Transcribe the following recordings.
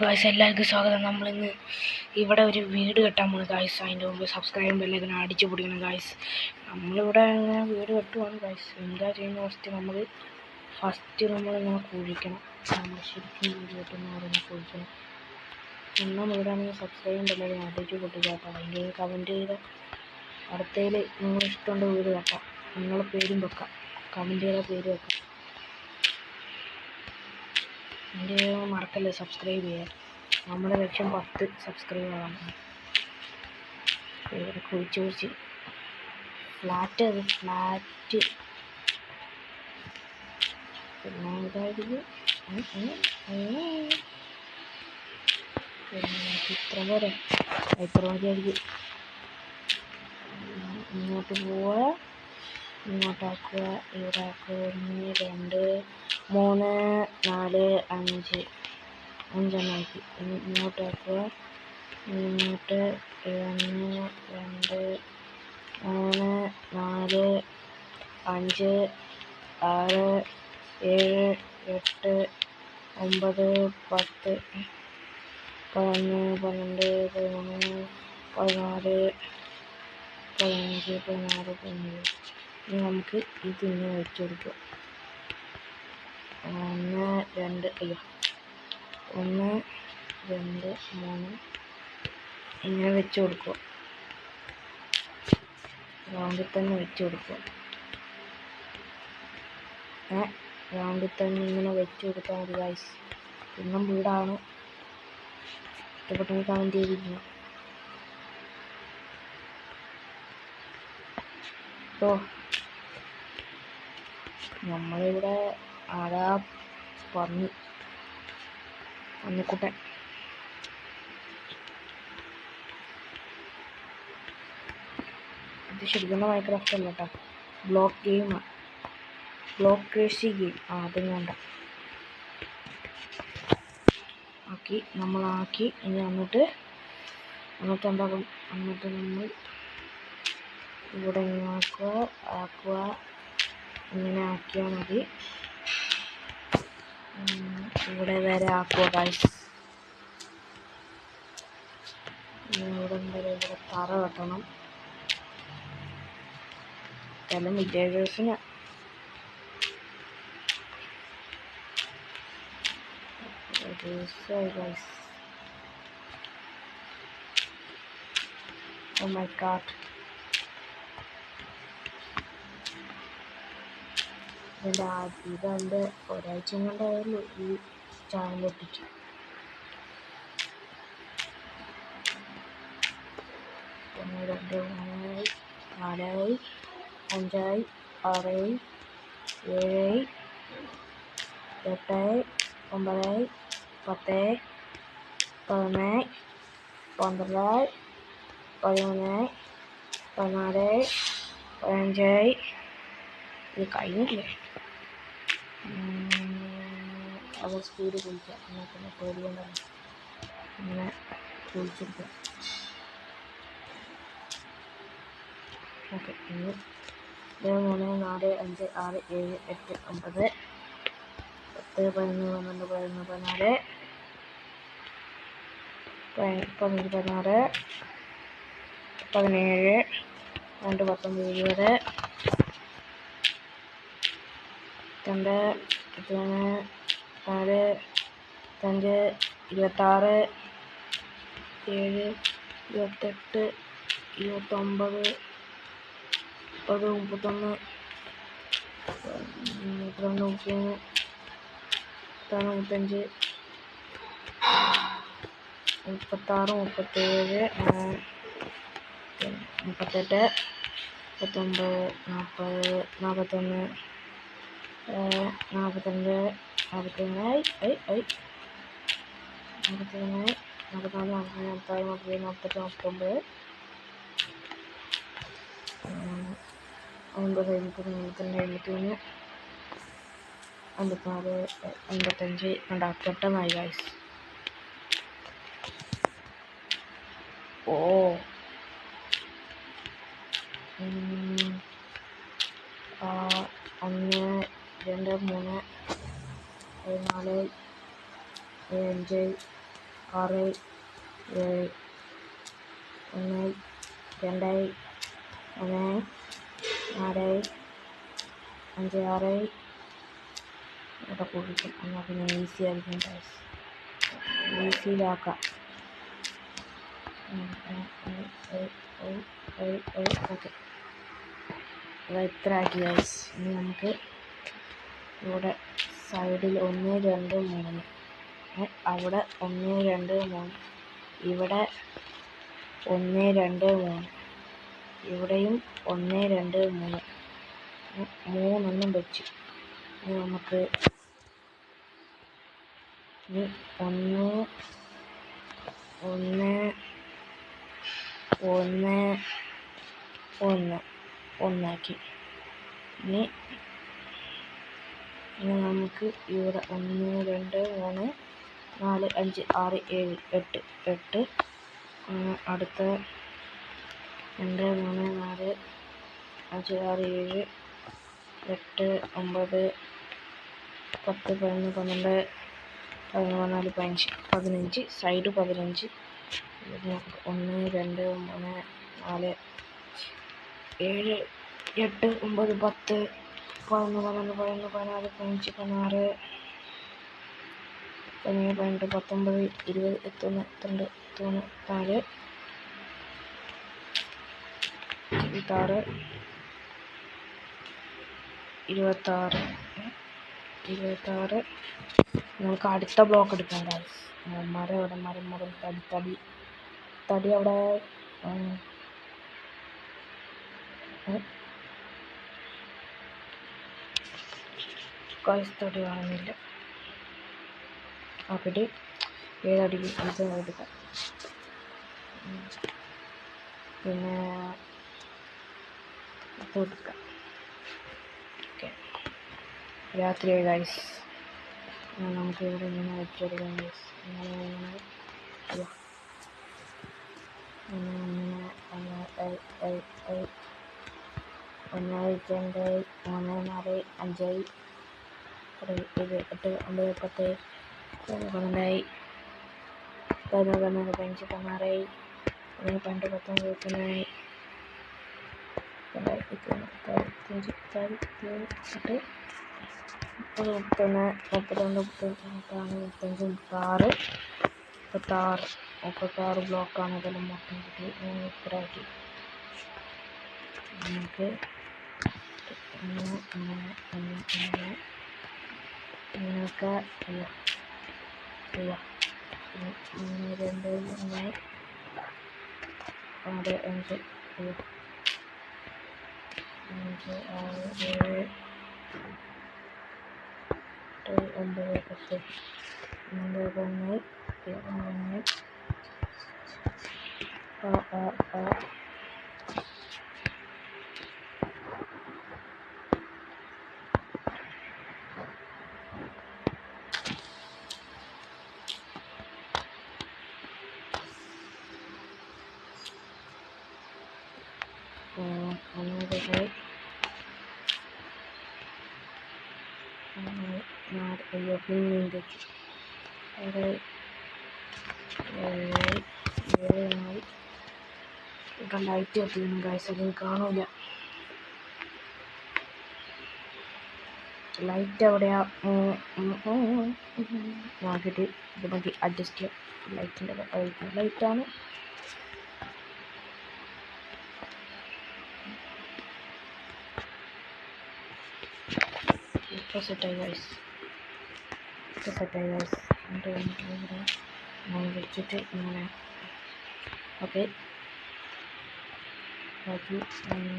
Guys എല്ലാവർക്കും സ്വാഗതം. നമ്മളിന്ന് ഇവിടെ ഒരു വീട് കെട്ടാൻ പോകുന്നു ഗായ്സ്. അതിൻ്റെ മുമ്പ് സബ്സ്ക്രൈബ് ബെല്ലൈക്കൻ അടിച്ചു പൊടിക്കണം ഗായ്സ്. നമ്മളിവിടെ ഇങ്ങനെ വീട് കെട്ടുവാണ് ഗായ്സ്. എന്താ ചെയ്യുന്ന ഫസ്റ്റ് നമ്മളിങ്ങനെ കുഴിക്കണം. നമ്മൾ ശരിക്കും വീട് കെട്ടുന്ന അവിടെ കുഴിക്കണം. ഒന്നും വീടാണെങ്കിൽ സബ്സ്ക്രൈബ് ബെല്ലൈക്കൻ അടിച്ചു പൊട്ടിക്കാട്ടോ. അതിൻ്റെ കമൻറ്റ് ചെയ്ത അടുത്തതിൽ നിങ്ങൾ ഇഷ്ടമുണ്ട് വീട് കെട്ടാം. നിങ്ങളുടെ പേരും വെക്കാം, കമൻറ്റ് ചെയ്ത പേര് വെക്കാം. എൻ്റെ മറക്കല്ലേ സബ്സ്ക്രൈബ് ചെയ്യാൻ. നമ്മുടെ ലക്ഷ്യം 10 സബ്സ്ക്രൈബറാണ്. ഇവിടെ കുഴിച്ച് ഫ്ലാറ്റ് പിന്നെ ഇതായിരിക്കും. ഇത്ര പോരെ, ഇത്ര മതിയായിരിക്കും. ഇങ്ങോട്ട് പോവുക, ഇങ്ങോട്ടാക്കുക, ഇവിടെ ആക്കുക. 1 2 3 4 5 5 ഇങ്ങോട്ടാക്കുക. ഇങ്ങോട്ട് 1 2 3 4 5 6 7 8 9 10 11 12 13 14 15 16 17. ഇനി നമുക്ക് ഇതിങ്ങനെ വെച്ച് കൊടുക്കുക. 1 2 1 2 3 ഇങ്ങനെ വെച്ച് കൊടുക്കുക. റൗണ്ടിൽ തന്നെ വെച്ച് കൊടുക്കുക. റൗണ്ടിൽ തന്നെ ഇങ്ങനെ വെച്ച് കൊടുത്താൽ മതി ഗൈസ്. പിന്നെ വീടാണ്. ഇഷ്ടപ്പെട്ടെങ്കിൽ കമൻറ്റ് ചെയ്തിരിക്കണം. അപ്പോൾ നമ്മളിവിടെ ആരാ പന്നിക്കുട്ടൻ. ഇത് ശരിക്കും മൈൻക്രാഫ്റ്റ് അല്ല കേട്ടോ, ബ്ലോക്ക് ഗെയിമാണ്. Block crazy game. അതും വേണ്ട നമ്മളാക്കി. ഇനി എന്നിട്ട് എന്താകും? എന്നിട്ട് നമ്മൾ ഇവിടെ ആക്കുക. ഇങ്ങനെ ആക്കിയാൽ മതി. ഇവിടെ വരെ ആക്കുക ഗൈസ്. ഇവിടെ തറ കെട്ടണം. സ്ഥലം വില്ലേജേഴ്സിന്. guys. Oh my god. ഇതെൻ്റെ ഒരാഴ്ച കൊണ്ടായാലും ഈ ചാനൽ ഒട്ടിച്ചു. 1 2 3 4 5 6 7 8 9 10 11 12 13 14 15. ഇത് കഴിഞ്ഞില്ലേ? അത് സ്പീഡ് കുളിക്കാം. എന്നാൽ പേടിയുണ്ടല്ലോ. ഇങ്ങനെ കുളിച്ചെടുക്കാം. ഓക്കെ. ഇനി 2 3 4 5 6 7 8 9 10 11 12 13 14 15 16 17 2 19 20 2 3 4 5 26 7 28 29 30 31 32 33 35 36 37 38 39 40 41 42 43 44 45 46 47 48 49 55 പെട്ടെന്നായി ഗൈസ്. ഓ 1 2 3 4 5 6, 7, 1, 2, 3, 4, 5, 6 ഇവിടെ കുറിക്കും. എന്നാൽ പിന്നെ ഈസി ആയിരിക്കും ഗൈസ്, ഈസിയിലാക്കാം. ഓക്കെ, ഇത്ര ആക്കി ഗൈസ്. ഇനി നമുക്ക് ഇവിടെ സൈഡിൽ 1, 2, 3, അവിടെ 1, 2, 3, ഇവിടെ 1, 2, 3, ഇവിടെയും 1, 2, 3, 3 വെച്ചു. ഇനി നമുക്ക് 1 ആക്കി. ഇനി നമുക്ക് ഇവിടെ 1, 2, 3, 4, 5, 6, 7, 8. അടുത്ത 2, 3, 4, 5, 6, 7, 8, 9, 10, 11, 12, 13, 14, 15, സൈഡ് 15. 1, 2, 3, 4, 7, 8, 9, 10, 11, 12, 13, 14, 15, 16, 17, 18, 19, 20, 21, 22, 23, 24, 26, 26. നമുക്ക് അടുത്ത ബ്ലോക്ക് എടുക്കാം ഗൈസ്. മരം അവിടെ, മരം തടി അവിടെ. ഗൈസ് തടി കാണുന്നില്ല. അവിടെ ഏതടിക്കും ഇത് എടുക്കാം. പിന്നെ ഇത് എടുക്കാം. ഓക്കെ, രാത്രിയായി ഗൈസ്. നമുക്ക് ഇവിടെ ഇങ്ങനെ വെച്ചെടുക്കാം ഗൈസ്. ഒന്ന്, 2, 3, 4, 5, 7, 8, 9, 10, 11, 15, 16, 17, 18, 19, 36 ബ്ലോക്കാണ് ഇതെല്ലാം മൊത്തം കിട്ടി. ഇത്രയാക്കി. നമുക്ക് ഇങ്ങനെയൊക്കെ 1, 2, 3, 4, 5, 5, 6, 7, 8, 9, 10, 11, ഇവിടെ ലൈറ്റ് കത്തിക്കണം ഗൈസ്, അതിന് കാണൂല. ലൈറ്റ് എവിടെയാ നോക്കിയിട്ട് ഇത് മതി അഡ്ജസ്റ്റ് ചെയ്യാം. ലൈറ്റിൻ്റെ ലൈറ്റാണ്. ഇപ്പോൾ സെറ്റായി ഗൈസ്, എന്നിട്ട് ഇവിടെ വെച്ചിട്ട് ഇങ്ങനെ ഓക്കെ ബാക്കി 1,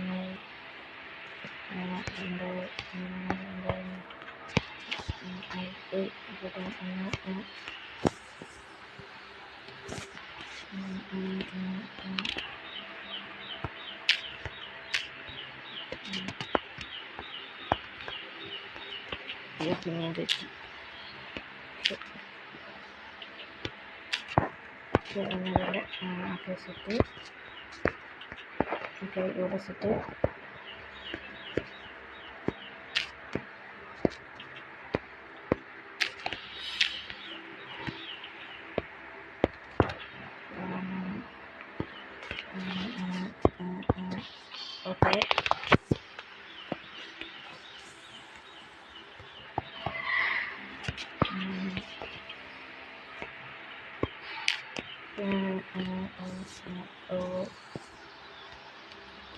2, 3, 4, 5, 6, 7, 8, 9, 10. Okay set. ഓക്കെ ഇവിടെ സെറ്റ്.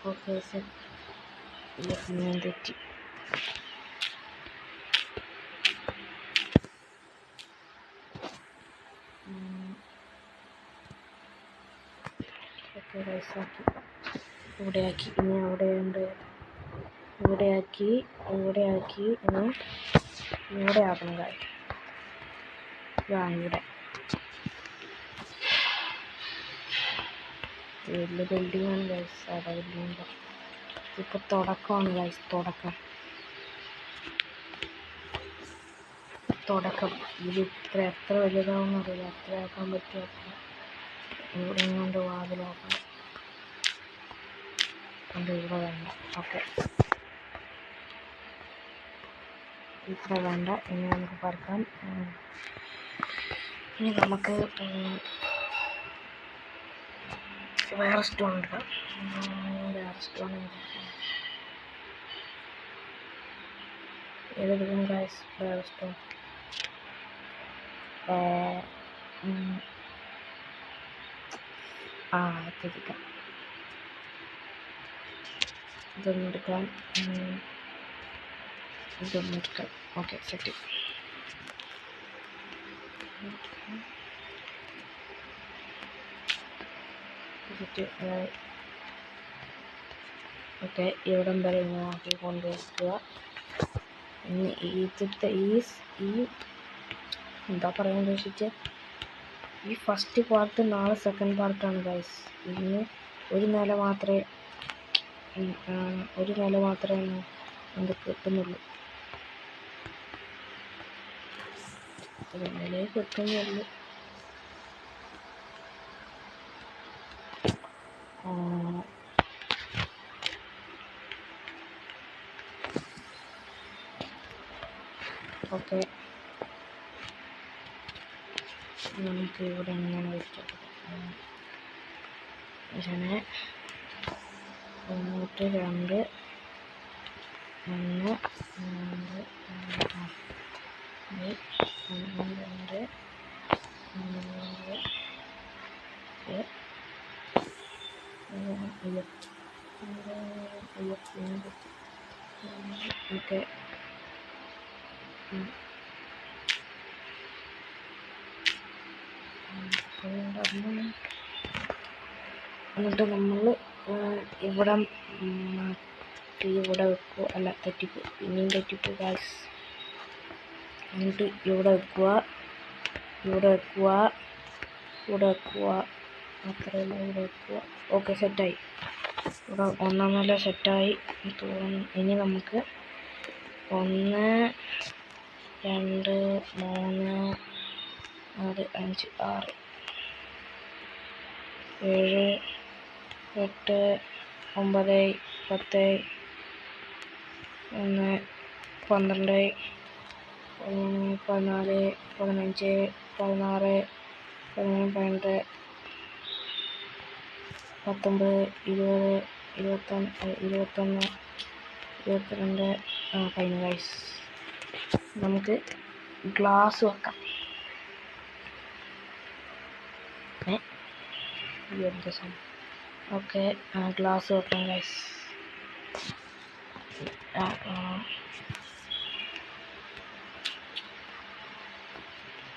ഓക്കെ ഞാൻ തെറ്റി. ഓക്കെ റൈസാക്കി ഇവിടെയാക്കി. ഇനി അവിടെയുണ്ട്, ഇവിടെയാക്കി ഇനി ഇവിടെ ആക്കണം കാര്യം. ഇവിടെ വലിയ ബിൽഡിങ്ങാണ് ഗൈസ്. സാധാ ബിൽഡിങ്ങിൻ്റെ ഇപ്പോൾ തുടക്കമാണ് ഗൈസ്. തുടക്കം ഇത് എത്ര വലുതാവും അറിയില്ല. എത്ര ആക്കാൻ പറ്റുമോ ഇവിടെ കൊണ്ട് വാതിലാക്കണം. കൊണ്ട് ഇവിടെ വേണ്ട. ഓക്കെ ഇത്ര വേണ്ട. ഇനി നമുക്ക് പറക്കാം. ഇനി നമുക്ക് വേറെ സ്റ്റോൺ എടുക്കാം. ഏതെടുക്കും ഗൈസ്? വേറെ സ്റ്റോൺ എത്തിക്കാം. ഇതൊന്നെടുക്കാം. Okay set. ഓക്കെ ഇവിടം വരെ നോക്കി കൊണ്ടുവയ്ക്കുക. ഇനി ഇതിൻ്റെ ഈ എന്താ പറയാൻ ഉദ്ദേശിച്ച് ഈ ഫസ്റ്റ് പാർട്ട് നാളെ സെക്കൻഡ് പാർട്ടാണ് ഗൈസ്. ഇന്ന് ഒരു നില മാത്രമേ നമുക്ക് കിട്ടുന്നുള്ളൂ. ഒരു നിലയെ കിട്ടുന്നുള്ളൂ. ഓക്കെ നമുക്ക് ഇവിടെ എങ്ങനെ വെച്ചിട്ട് ഇങ്ങനെ 1 2 1 2 ഓക്കെ എന്നിട്ട് നമ്മൾ ഇവിടെ ഇവിടെ വെക്കുക. അല്ല തെറ്റിപ്പോ, പിന്നെയും തെറ്റിപ്പോ ഗൈസ്. എന്നിട്ട് ഇവിടെ വെക്കുക. അത്രയല്ല, ഇവിടെ വെക്കുക. ഓക്കെ സെറ്റായി. ഇവിടെ 1 നില സെറ്റായി തോന്നുന്നു. ഇനി നമുക്ക് 1 2 3 4 5 6 7 8 9 10 11 12 14 15 16 17 18 19 20 21 22 കഴിഞ്ഞു ഗൈസ്. നമുക്ക് ഗ്ലാസ് വെക്കാം. ഓക്കെ ഗ്ലാസ് വെക്കാം ഗൈസ്.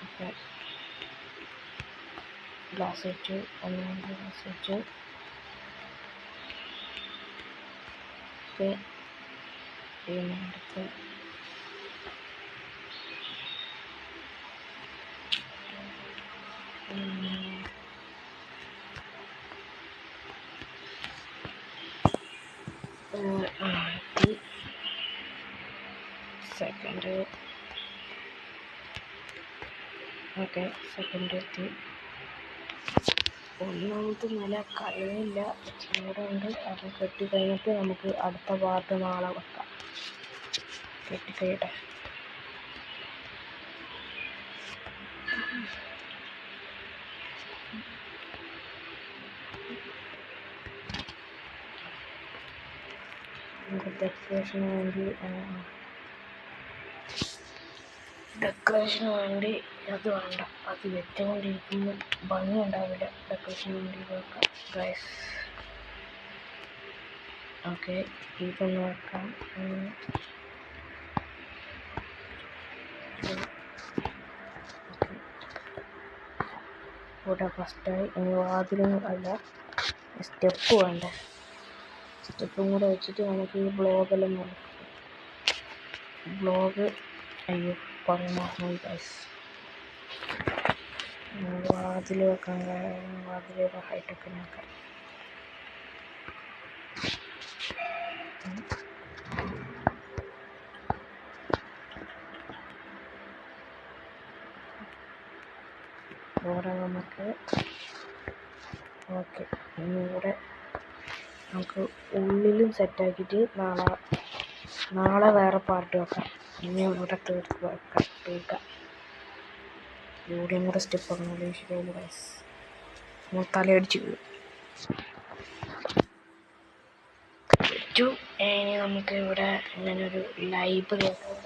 ഓക്കെ ഗ്ലാസ് വെച്ചു. 1 ഗ്ലാസ് വെച്ചു. ഓക്കെ പിന്നെ അടുത്ത് സെക്കൻഡ്. ഓക്കെ സെക്കൻഡ് എത്തി. 1ാമത്തെ നില കഴിയില്ല, ഇവിടെ ഉണ്ട്. അത് കെട്ടി കഴിഞ്ഞിട്ട് നമുക്ക് അടുത്ത പാർട്ട് നാളെ വെക്കാം. കെട്ടിക്കഴിയട്ടെ. നമുക്ക് ഡെക്കറേഷന് വേണ്ടി ഡെക്കറേഷന് വേണ്ടി അത് വേണ്ട, അത് വെച്ചുകൊണ്ടിരിക്കുമ്പോൾ ഭംഗി ഉണ്ടാവില്ല. ഡെക്കറേഷന് വേണ്ടി വെക്കാം ഗൈസ്. ഓക്കെ, ഇതൊന്ന് വെക്കാം. ഇവിടെ ഫസ്റ്റായി. ഇനി വാതിലും അല്ല, സ്റ്റെപ്പ് വേണ്ട. സ്റ്റെപ്പും കൂടെ വെച്ചിട്ട് നമുക്ക് ഈ ബ്ലോഗെല്ലാം നോക്കാം. ബ്ലോഗ് അയ്യോ പറഞ്ഞു ഗൈസ്. വാതിൽ വെക്കാൻ, വാതിൽ ഹൈറ്റൊക്കെ നോക്കാം. ഇവിടെ നമുക്ക് ഓക്കെ. ഇനി ഇവിടെ നമുക്ക് ഉള്ളിലും സെറ്റാക്കിയിട്ട് നാളെ വേറെ പാർട്ട് വെക്കാം. ഇനി ഇവിടെ തീർക്കാം. ഇവിടെയും കൂടെ സ്റ്റെപ്പ് ആക്കണമല്ലോ ശരിയായില്ല ഗൈസ്. നമ്മൾ തലയടിച്ച് വെച്ചു. ഇനി നമുക്ക് ഇവിടെ ഇങ്ങനെ ഒരു ലൈബ്രറി ആക്കാം.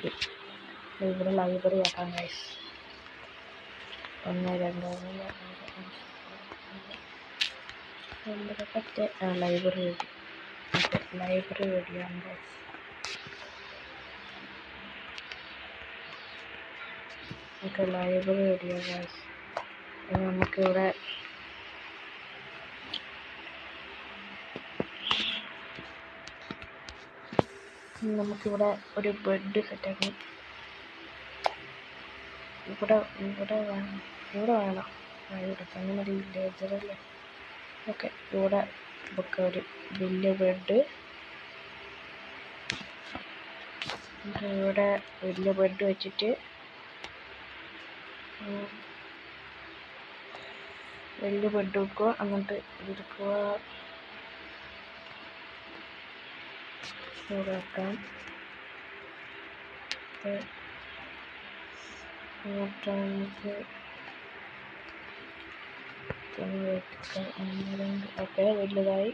ശരി, ഇവിടെ ലൈബ്രറി ആക്കാം ഗൈസ്. 1 2 3 ലൈബ്രറി റെഡിയാണ് ഗൈസ്. നമുക്ക് ലൈബ്രറി റെഡിയാണ് ഗൈസ്. ഇനി നമുക്കിവിടെ ഒരു ബെഡ് സെറ്റാക്കി. ഇവിടെ വേണം. ഇവിടെ അങ്ങനെ ലേജറല്ലേ. ഓക്കെ, ഇവിടെ നമുക്ക് ഒരു വലിയ ബെഡ്. ഇവിടെ വലിയ ബെഡ് വെച്ചിട്ട് വലിയ ബെഡ് വെക്കുക. എന്നിട്ട് എടുക്കുക, ഇവിടെ വെക്കാം. എന്നിട്ട് നമുക്ക് ഓക്കെ, വലുതായി.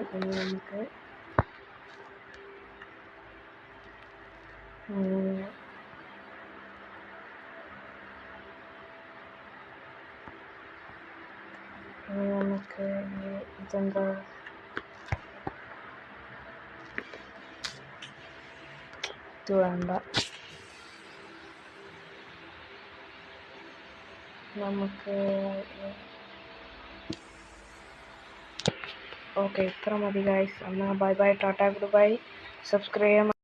ഇനി നമുക്ക് ഇതെന്താ ഇത് വേണ്ട. നമുക്ക് ഓക്കെ, ഇത്ര മതി ഗൈസ്. എന്നാൽ bye bye, Tata, good bye. Subscribe ചെയ്യാൻ